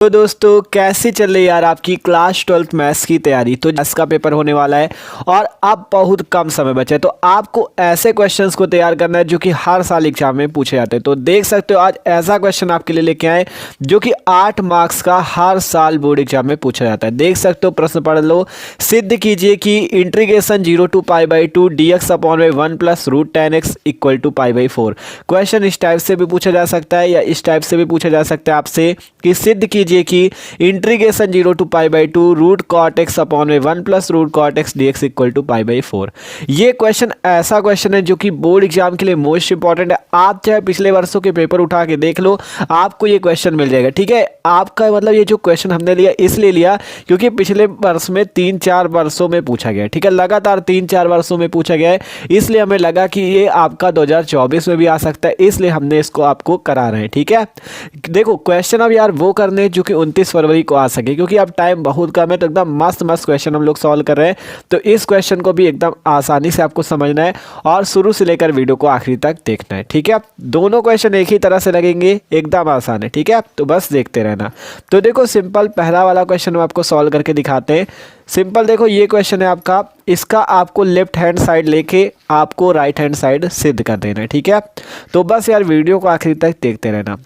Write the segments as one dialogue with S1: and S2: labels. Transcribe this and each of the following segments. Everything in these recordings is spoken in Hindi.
S1: तो दोस्तों कैसी चल रही है यार आपकी क्लास 12th मैथ्स की तैयारी। तो मैथ्स का पेपर होने वाला है और अब बहुत कम समय बचा है, तो आपको ऐसे क्वेश्चंस को तैयार करना है जो कि हर साल एग्जाम में पूछे जाते हैं। तो देख सकते हो आज ऐसा क्वेश्चन आपके लिए लेके आए जो कि 8 मार्क्स का हर साल बोर्ड एग्जाम में पूछा जाता है। देख सकते हो, प्रश्न पढ़ लो। सिद्ध कीजिए कि इंटीग्रेशन 0 to π/2 dx अपॉन में 1 + √10x इक्वल टू π/4। क्वेश्चन इस टाइप से भी पूछा जा सकता है या इस टाइप से भी पूछा जा सकता है आपसे कि सिद्ध कीजिए कि integration 0 to π/2 √cot x upon में 1 + √cot x dx equal to π/4। ये क्वेश्चन ऐसा क्वेश्चन है जो कि बोर्ड एग्जाम के लिए मोस्ट इंपॉर्टेंट है। आप चाहे पिछले वर्षों के पेपर उठा के देख लो, आपको ये क्वेश्चन मिल जाएगा। ठीक है, आपका मतलब ये जो क्वेश्चन हमने लिया इसलिए लिया क्योंकि पिछले वर्ष में 3-4 वर्षों में पूछा गया है। ठीक है, लगातार 3-4 वर्षों में पूछा गया है, इसलिए हमें लगा कि ये आपका 2024 में भी आ सकता है, इसलिए हमने इसको आपको करा रहे हैं। ठीक है, देखो क्वेश्चन अब यार वो करने जो कि 29 फरवरी को आ सके, क्योंकि अब टाइम बहुत कम है। तो एकदम मस्त मस्त क्वेश्चन हम लोग सॉल्व कर रहे हैं। तो इस क्वेश्चन को भी एकदम आसानी से आपको समझना है और शुरू से लेकर वीडियो को आखिरी तक देखना है। ठीक है, दोनों क्वेश्चन एक ही तरह से लगेंगे, एकदम आसान है। ठीक है, तो बस देखते रहना। तो देखो सिंपल पहला वाला क्वेश्चन हम आपको सॉल्व करके दिखाते हैं। सिंपल देखो, ये क्वेश्चन है आपका, इसका आपको लेफ्ट हैंड साइड लेके आपको राइट हैंड साइड सिद्ध कर देना है। ठीक है, तो बस यार वीडियो को आखिरी तक देखते रहना।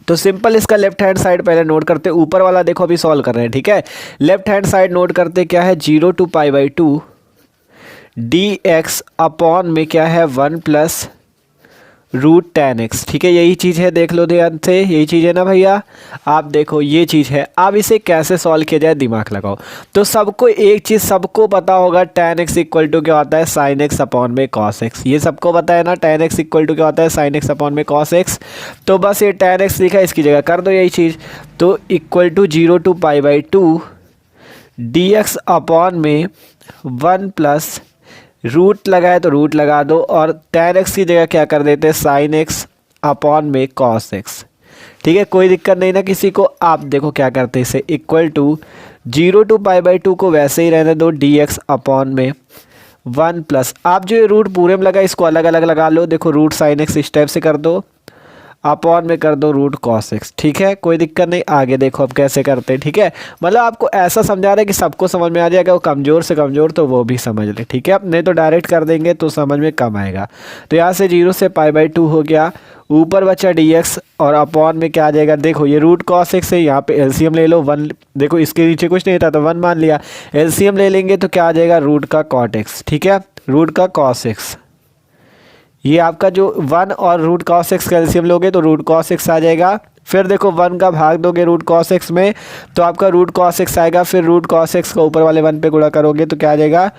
S1: तो सिंपल इसका लेफ्ट हैंड साइड पहले नोट करते, ऊपर वाला देखो अभी सॉल्व कर रहे हैं। ठीक है, लेफ्ट हैंड साइड नोट करते क्या है, 0 to π/2 dx अपॉन में क्या है 1 + √10x। ठीक है, यही चीज़ है, देख लो ध्यान से, यही चीज़ है ना भैया। आप देखो ये चीज़ है। अब इसे कैसे सॉल्व किया जाए दिमाग लगाओ। तो सबको एक चीज़ सबको पता होगा, tan x इक्वल टू क्या होता है, sin x अपॉन में cos x। ये सबको पता है ना, tan x इक्वल टू क्या होता है, sin x अपॉन में cos x। तो बस ये tan x लिखा है, इसकी जगह कर दो यही चीज़। तो equal to 0 to π/2 dx upon में 1 + रूट लगाए तो रूट लगा दो, और tan x की जगह क्या कर देते हैं, sin x अपॉन में cos x। ठीक है, कोई दिक्कत नहीं ना किसी को। आप देखो क्या करते हैं, इसे इक्वल टू 0 to π/2 को वैसे ही रहने दो, dx अपॉन में 1 + आप जो ये रूट पूरे में लगा इसको अलग अलग लगा लो। देखो रूट sin x इस टाइप से कर दो, अपॉन में कर दो रूट cos x। ठीक है, कोई दिक्कत नहीं। आगे देखो अब कैसे करते हैं। ठीक है, मतलब आपको ऐसा समझा रहे हैं कि सबको समझ में आ जाएगा, वो कमज़ोर से कमज़ोर तो वो भी समझ ले। ठीक है, नहीं तो डायरेक्ट कर देंगे तो समझ में कम आएगा। तो यहाँ से 0 से π/2 हो गया, ऊपर बचा dx और अपॉन में क्या आ जाएगा, देखो ये रूट cos x है, यहाँ पे एलसीएम ले लो 1। देखो इसके नीचे कुछ नहीं था तो 1 मान लिया, एलसीएम ले लेंगे तो क्या आ जाएगा, रूट का cot x। ठीक है, रूट का cos x, ये आपका जो 1 और रूट cos x कैल्शियम लोगे तो रूट cos x आ जाएगा। फिर देखो 1 का भाग दोगे रूट cos x में तो आपका रूट cos x आएगा। फिर रूट cos x का ऊपर वाले 1 पे गुणा करोगे तो क्या आ जाएगा,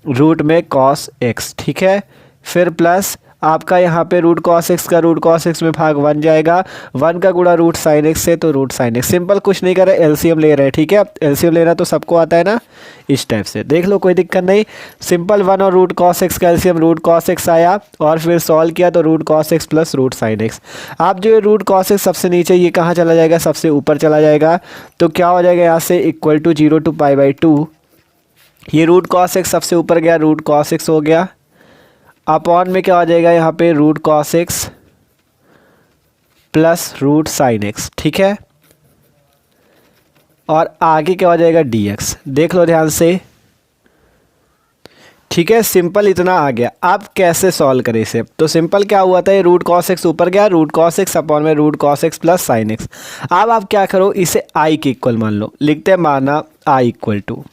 S1: रूट में cos x। ठीक है, फिर प्लस आपका यहाँ पे रूट cos x का रूट cos x में भाग 1 जाएगा, 1 का गुणा रूट sin x से तो रूट sin x। सिंपल, कुछ नहीं कर रहे, एलसीएम ले रहे हैं। ठीक है, एलसीएम लेना तो सबको आता है ना, इस टाइप से देख लो, कोई दिक्कत नहीं। सिंपल 1 और रूट cos x का एलसीएम रूट cos x आया और फिर सॉल्व किया तो root cos x + root sin x। आप जो रूट cos x सबसे नीचे ये कहाँ चला जाएगा, सबसे ऊपर चला जाएगा। तो क्या हो जाएगा यहाँ से, इक्वल टू 0 to π/2, ये रूट cos x सबसे ऊपर गया, रूट cos x हो गया, अपॉन में क्या हो जाएगा यहाँ पे root cos x + root sin x। ठीक है, और आगे क्या हो जाएगा, dx। देख लो ध्यान से। ठीक है, सिंपल इतना आ गया। अब कैसे सॉल्व करें इसे, तो सिंपल क्या हुआ था, ये रूट cos x ऊपर गया, रूट cos x अपॉन में root cos x + sin x। अब आप क्या करो, इसे i के इक्वल मान लो, लिखते हैं माना i इक्वल टू,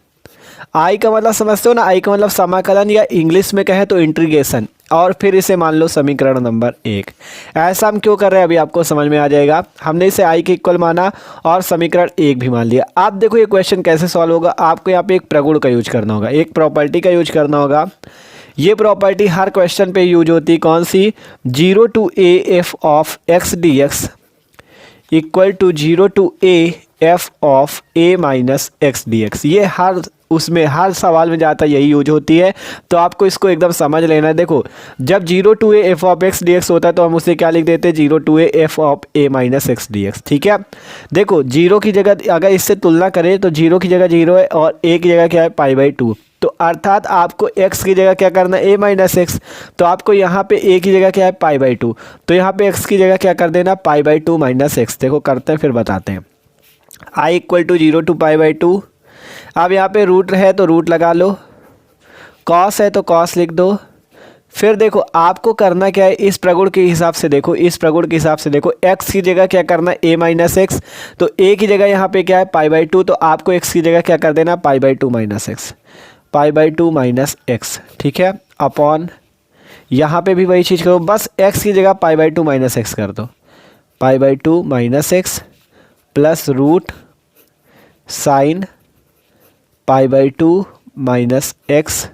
S1: आई का मतलब समझते हो ना, आई का मतलब समाकलन या इंग्लिश में कहे तो इंटीग्रेशन, और फिर इसे मान लो समीकरण नंबर 1। ऐसा हम क्यों कर रहे हैं अभी आपको समझ में आ जाएगा। हमने इसे आई के इक्वल माना और समीकरण 1 भी मान लिया। आप देखो ये क्वेश्चन कैसे सॉल्व होगा, आपको यहाँ पे एक प्रगुण का यूज करना होगा, एक प्रॉपर्टी का यूज करना होगा। ये प्रॉपर्टी हर क्वेश्चन पे यूज होती है, कौन सी, 0 to a f of x dx equal to 0 to a f of a minus x dx। ये हर उसमें हर सवाल में जाता यही यूज होती है, तो आपको इसको एकदम समझ लेना है। देखो जब 0 to a f of x dx होता है तो हम उसे क्या लिख देते हैं, 0 to a f of a minus x dx। ठीक है, देखो 0 की जगह अगर इससे तुलना करें तो 0 की जगह 0 है और a की जगह क्या है, π/2। तो अर्थात आपको x की जगह क्या करना है, a माइनस एक्स। तो आपको यहाँ पे a की जगह क्या है, π/2। तो यहाँ पे x की जगह क्या कर देना, π/2 - x। देखो करते हैं फिर बताते हैं। I equal to 0 to pi by 2। अब यहाँ पे रूट है तो रूट लगा लो, कॉस है तो कॉस लिख दो। फिर देखो आपको करना क्या है, इस प्रगुण के हिसाब से देखो, इस प्रगुण के हिसाब से देखो, x की जगह क्या करना है a माइनस एक्स, तो a की जगह यहाँ पे क्या है पाई बाई 2, तो आपको x की जगह क्या कर देना पाई by 2 minus x, pi by 2 minus x, ठीक है। अपॉन यहाँ पे भी वही चीज़ करो, बस x की जगह पाई बाई 2 माइनस एक्स कर दो, pi by 2 minus X plus root sine pi by 2 minus X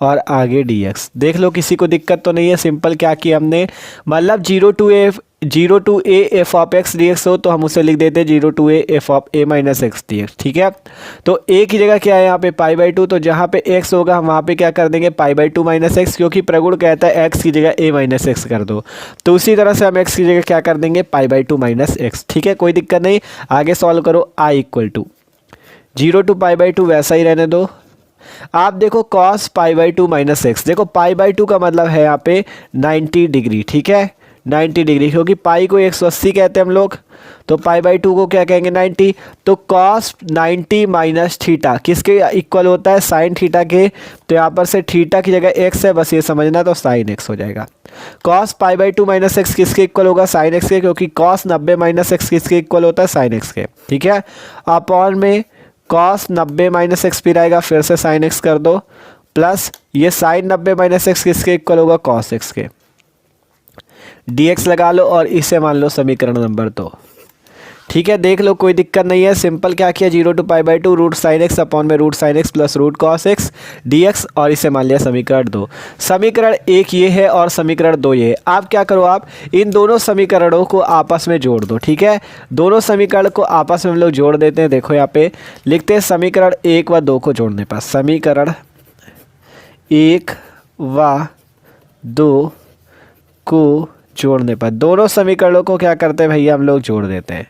S1: और आगे dx। देख लो किसी को दिक्कत तो नहीं है। सिंपल क्या किया हमने, मतलब 0 to a F of X D X हो तो हम उसे लिख देते 0 to a F of a minus X D X, ठीक है। तो a की जगह क्या है यहाँ पे पाई बाई 2, तो जहाँ पे x होगा हम वहाँ पे क्या कर देंगे पाई बाई 2 माइनस एक्स, क्योंकि प्रगुण कहता है x की जगह a माइनस एक्स कर दो, तो उसी तरह से हम x की जगह क्या कर देंगे पाई बाई 2 माइनस एक्स, ठीक है। कोई दिक्कत नहीं, आगे सॉल्व करो। i equal to 0 to pi by 2 वैसा ही रहने दो। आप देखो cos pi by 2 minus X, देखो पाई बाई 2 का मतलब है यहाँ पे 90 डिग्री, ठीक है 90 डिग्री, क्योंकि पाई को 180 कहते हैं हम लोग, तो पाई बाई 2 को क्या कहेंगे 90, तो कॉस 90 माइनस थीटा किसके इक्वल होता है साइन थीटा के, तो यहाँ पर से थीटा की जगह एक्स है, बस ये समझना, तो साइन एक्स हो जाएगा। Cos pi by 2 minus x किसके इक्वल होगा साइन एक्स के, क्योंकि कॉस 90 माइनस एक्स किसके इक्वल होता है साइन एक्स के, ठीक है। अपॉन में कॉस 90 माइनस एक्स फिर आएगा, फिर से साइन एक्स कर दो, प्लस ये साइन 90 माइनस एक्स किसके इक्वल होगा कॉस एक्स के, dx लगा लो और इसे मान लो समीकरण नंबर 2, ठीक है। देख लो कोई दिक्कत नहीं है। सिंपल क्या किया 0 to pi by 2 root sine x upon में root sine x plus root cos x dx और इसे मान लिया समीकरण 2। समीकरण 1 ये है और समीकरण 2 ये है। आप क्या करो, आप इन दोनों समीकरणों को आपस में जोड़ दो, ठीक है। दोनों समीकरण को आपस में हम लोग जोड़ देते हैं। देखो यहाँ पे लिखते हैं समीकरण 1 व 2 को जोड़ने पर, समीकरण 1 व 2 को जोड़ने पर, दोनों समीकरणों को क्या करते हैं भैया हम लोग जोड़ देते हैं।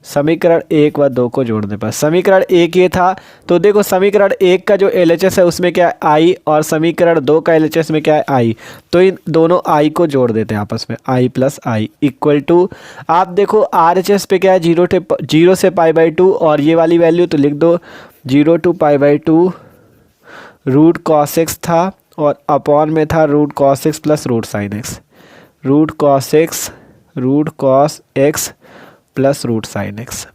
S1: समीकरण 1 व 2 को जोड़ने पर समीकरण 1 ये था, तो देखो समीकरण 1 का जो LHS है उसमें क्या है i, और समीकरण 2 का LHS में क्या है i, तो इन दोनों i को जोड़ देते हैं आपस में, i plus I equal to, आप देखो RHS पे क्या है 0 से पाई बाई 2, और ये वाली वैल्यू तो लिख दो 0 to pi by 2 root cos X था, और अपॉन में था root cos x plus root sine X, root cos x plus root sine X.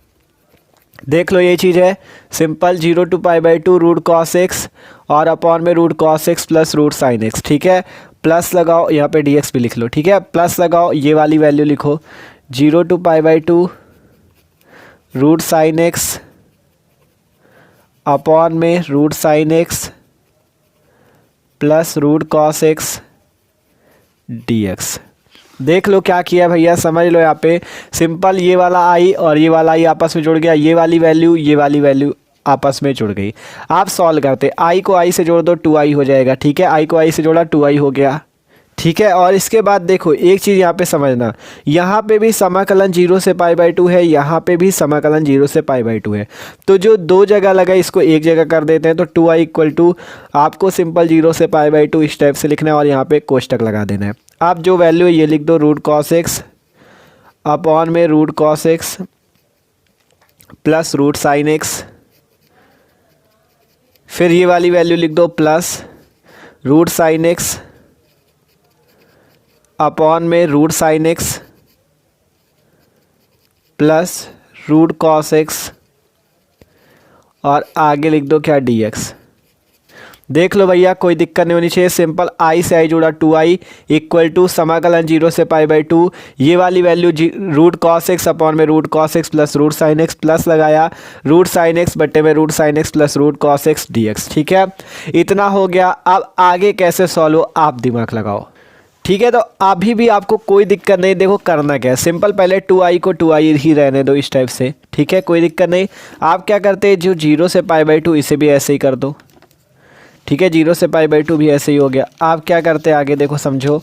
S1: देख लो ये चीज़ है simple, 0 to pi by 2 root cos x और अपॉन में root cos x plus root sine X, ठीक है। प्लस लगाओ, यहाँ पे dx भी लिख लो, ठीक है। प्लस लगाओ, ये वाली वैल्यू लिखो 0 to pi by 2 root sine x upon में root sine x plus root cos x dx। देख लो क्या किया भैया, समझ लो यहाँ पे सिंपल, ये वाला i और ये वाला i आपस में जुड़ गया, ये वाली वैल्यू आपस में जुड़ गई। आप सॉल्व करते, i को i से जोड़ दो 2i हो जाएगा, ठीक है। i को i से जोड़ा 2i हो गया, ठीक है। और इसके बाद देखो एक चीज़ यहाँ पे समझना, यहाँ पे भी समाकलन 0 से पाई बाई 2 है, यहाँ पे भी समाकलन 0 से पाई बाई 2 है, तो जो दो जगह लगा इसको एक जगह कर देते हैं, तो 2i इक्वल टू आपको सिंपल 0 से पाई बाई 2 इस टाइप से लिखना है, और यहाँ पे कोष्टक लगा देना है। आप जो वैल्यू है ये लिख दो रूट कॉस एक्स अपॉन में root cos x plus root sine x, फिर ये वाली वैल्यू लिख दो plus root sine x upon में root sine x plus root cos x, और आगे लिख दो क्या dx। देख लो भैया कोई दिक्कत नहीं होनी चाहिए। सिंपल i से i जोड़ा 2i इक्वल टू समाकलन 0 से पाई बाई 2, ये वाली value root cos x upon में root cos x plus root sine x, plus लगाया रूट साइन एक्स बट्टे में root sine x plus root cos x dx, ठीक है। इतना हो गया। अब आगे कैसे सॉल्व हो आप दिमाग लगाओ, ठीक है। तो अभी भी आपको कोई दिक्कत नहीं, देखो करना क्या है सिंपल, पहले 2i को 2i ही रहने दो इस टाइप से, ठीक है। कोई दिक्कत नहीं। आप क्या करते हैं, जो 0 से पाई बाई 2 इसे भी ऐसे ही कर दो, ठीक है, 0 से π/2 भी ऐसे ही हो गया। आप क्या करते हैं आगे देखो, समझो।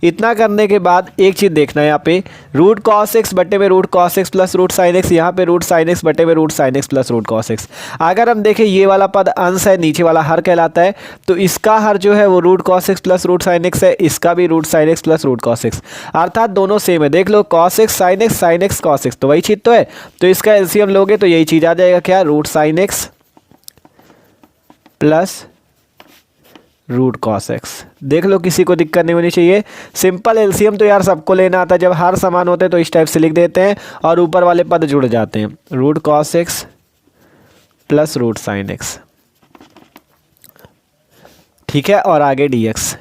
S1: इतना करने के बाद एक चीज़ देखना है यहाँ पे, रूट कॉस एक्स बटे में root cos x plus root sine X, यहाँ पे रूट साइन एक्स बटे में root sine x plus root cos X. अगर हम देखें ये वाला पद अंश है, नीचे वाला हर कहलाता है, तो इसका हर जो है वो root cos x plus root sine x है, इसका भी root sine x plus root cos x, अर्थात दोनों सेम है। देख लो cos x sine x cos x, तो वही चीज़ तो है। तो इसका एलसीएम लोगे तो यही चीज़ आ जाएगा, क्या, root sine x plus root cos X. देख लो किसी को दिक्कत नहीं होनी चाहिए। सिंपल एलसीएम तो यार सबको लेना आता है, जब हार समान होते हैं तो इस टाइप से लिख देते हैं और ऊपर वाले पद जुड़ जाते हैं, root cos x plus root sine X, ठीक है, और आगे dx।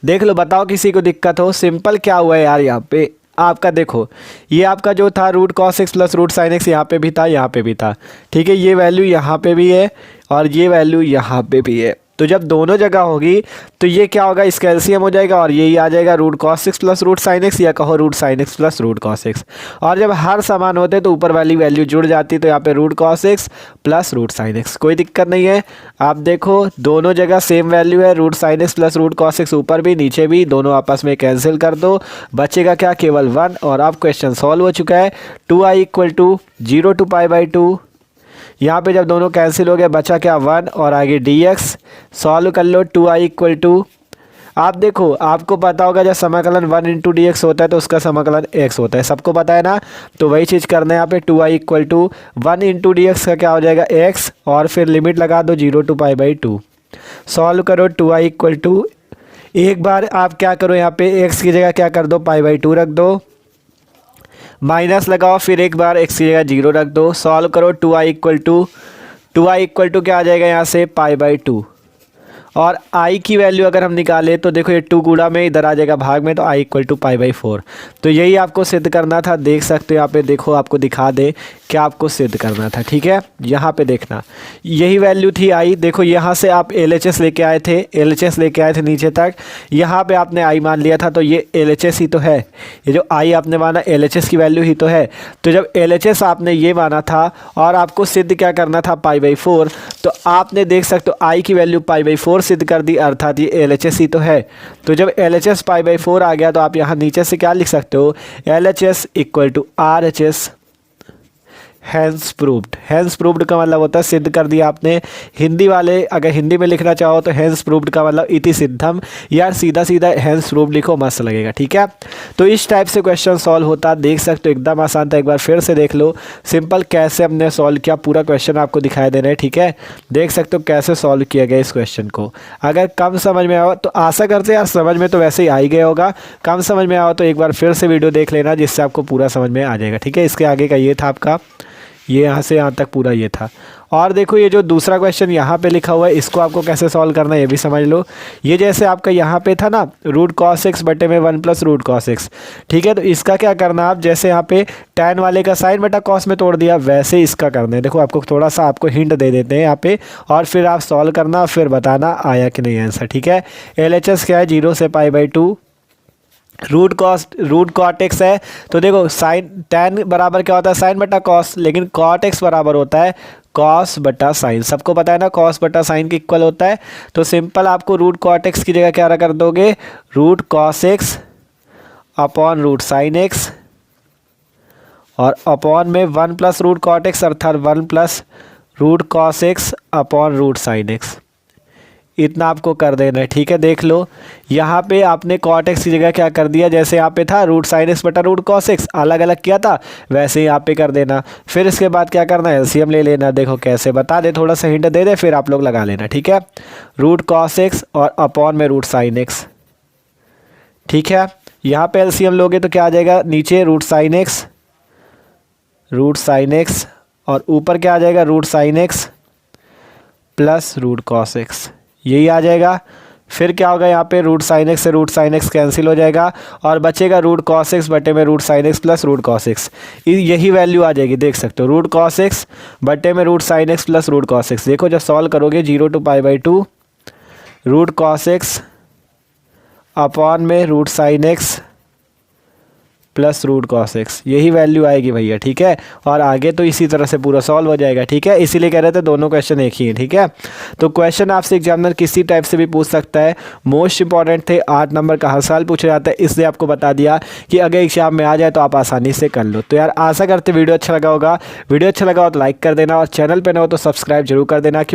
S1: देख लो, बताओ किसी को दिक्कत हो। सिंपल क्या हुआ है यार, यहाँ पे आपका देखो, ये आपका जो था root cos x plus root sine X, यहाँ पे भी था, यहाँ पे भी था, ठीक है, ये वैल्यू यहाँ पे भी है और ये वैल्यू यहाँ पे भी है। तो जब दोनों जगह होगी तो ये क्या होगा, इसका एलसीएम हो जाएगा और यही आ जाएगा root cos x plus root sine X, या कहो root sine x plus root cos x. और जब हर समान होते तो ऊपर वाली वैल्यू जुड़ जाती, तो यहाँ पे root cos x plus root sine X, कोई दिक्कत नहीं है। आप देखो दोनों जगह सेम वैल्यू है, root sine x plus root cos X, ऊपर भी नीचे भी, दोनों आपस में कैंसिल कर दो, बचेगा क्या, केवल 1। और अब क्वेश्चन सॉल्व हो चुका है। 2i = 0 to π/2, यहाँ पे जब दोनों कैंसिल हो गए बचा क्या, 1, और आगे dx। सॉल्व कर लो। 2i = आप देखो, आपको पता होगा जब समाकलन 1 × dx होता है तो उसका समाकलन x होता है, सबको पता है ना। तो वही चीज़ करना है यहाँ पे। 2i = 1 × dx का क्या हो जाएगा, x, और फिर लिमिट लगा दो 0 to π/2। सॉल्व करो। 2i = एक बार आप क्या करो, यहाँ पे x की जगह क्या कर दो, π/2 रख दो, माइनस लगाओ, फिर एक बार x की जगह 0 रख दो। सॉल्व करो। 2i = क्या आ जाएगा यहाँ से, π/2, और i की वैल्यू अगर हम निकालें तो देखो ये 2 गुणा में इधर आ जाएगा भाग में, तो i = π/4। तो यही आपको सिद्ध करना था। देख सकते हो यहाँ पे, देखो आपको दिखा दे क्या आपको सिद्ध करना था, ठीक है। यहाँ पे देखना, यही वैल्यू थी i। देखो यहाँ से आप LHS लेके आए थे, LHS लेके आए थे नीचे तक, यहाँ पे आपने i मान लिया था, तो ये LHS ही तो है, ये जो i आपने माना LHS की वैल्यू ही तो है। तो जब LHS आपने ये माना था और आपको सिद्ध क्या करना था, π/4, तो आपने देख सकते हो i की वैल्यू π/4 सिद्ध कर दी, अर्थात ये LHS ही तो है। तो जब LHS π/4 आ गया तो आप यहाँ नीचे से क्या लिख सकते हो, LHS = RHS, hence proved. Hence proved का मतलब होता है सिद्ध कर दिया आपने। हिंदी वाले अगर हिंदी में लिखना चाहो तो हैंस प्रूव्ड का मतलब इति सिद्धम, यार सीधा सीधा हैंस प्रूव्ड लिखो, मस्त लगेगा, ठीक है। तो इस टाइप से क्वेश्चन सॉल्व होता, देख सकते हो एकदम आसान था। एक बार फिर से देख लो सिंपल कैसे हमने सॉल्व किया, पूरा क्वेश्चन आपको दिखाई दे रहा है, ठीक है। देख सकते हो कैसे सॉल्व किया गया इस क्वेश्चन को। अगर कम समझ में आओ तो आशा करते यार समझ में तो वैसे ही आ ही गया होगा, कम समझ में आओ तो एक बार फिर से वीडियो देख लेना, जिससे आपको पूरा समझ में आ जाएगा, ठीक है। इसके आगे का ये था आपका, ये यहाँ से यहाँ तक पूरा ये था। और देखो ये जो दूसरा क्वेश्चन यहाँ पे लिखा हुआ है, इसको आपको कैसे सॉल्व करना है ये भी समझ लो। ये जैसे आपका यहाँ पे था ना, रूट कॉस एक्स बटे में 1 प्लस रूट कॉस एक्स, ठीक है। तो इसका क्या करना, आप जैसे यहाँ पे tan वाले का साइन बटा कॉस में तोड़ दिया, वैसे इसका करना है। देखो आपको थोड़ा सा आपको हिंट दे देते हैं यहाँ पे, और फिर आप सॉल्व करना, फिर बताना आया कि नहीं आंसर, ठीक है। LHS क्या है, 0 से π/2, रूट कॉट एक्स है। तो देखो साइन tan बराबर क्या होता है, साइन बटा कॉस, लेकिन कॉट एक्स बराबर होता है कॉस बटा साइन, सबको पता है ना, कॉस बटा साइन के इक्वल होता है। तो सिंपल आपको रूट कॉट एक्स की जगह क्या कर दोगे, root cos x upon root sine X, और अपॉन में 1 प्लस रूट कॉट एक्स, अर्थात 1 plus root cos x upon root sine X, इतना आपको कर देना है, ठीक है। देख लो यहाँ पे आपने कॉट एक्स की जगह क्या कर दिया, जैसे यहाँ पे था रूट साइन एक्स बटा रूट कॉस एक्स, अलग अलग किया था, वैसे ही यहाँ पे कर देना। फिर इसके बाद क्या करना है, एलसीएम ले लेना। देखो कैसे बता दे, थोड़ा सा हिंट दे दे, फिर आप लोग लगा लेना, ठीक है। रूट कॉस एक्स और अपॉन में रूट साइन एक्स, ठीक है। यहाँ पे एलसीएम लोगे तो क्या आ जाएगा, नीचे रूट साइन एक्स और ऊपर क्या आ जाएगा, root sine x plus root cos X, यही आ जाएगा। फिर क्या होगा, यहाँ पे रूट साइन एक्स से रूट साइन एक्स कैंसिल हो जाएगा और बचेगा रूट कॉस एक्स बटे में root sine x plus root cos X, यही वैल्यू आ जाएगी। देख सकते हो रूट कॉस एक्स बटे में root sine x plus root cos X. देखो जब सॉल्व करोगे 0 to π/2 root cos x upon में root sine x plus root cos X, यही वैल्यू आएगी भैया, ठीक है। और आगे तो इसी तरह से पूरा सॉल्व हो जाएगा, ठीक है। इसीलिए कह रहे थे दोनों क्वेश्चन एक ही है, ठीक है। तो क्वेश्चन आपसे एग्जामिनर किसी टाइप से भी पूछ सकता है। मोस्ट इंपॉर्टेंट थे 8 नंबर का हर साल पूछा जाता है, इसलिए आपको बता दिया कि अगर एग्जाम में आ जाए तो आप आसानी से कर लो। तो यार आशा करते वीडियो अच्छा लगा होगा। वीडियो अच्छा लगा हो तो लाइक कर देना और चैनल पर न हो तो सब्सक्राइब जरूर कर देना, क्योंकि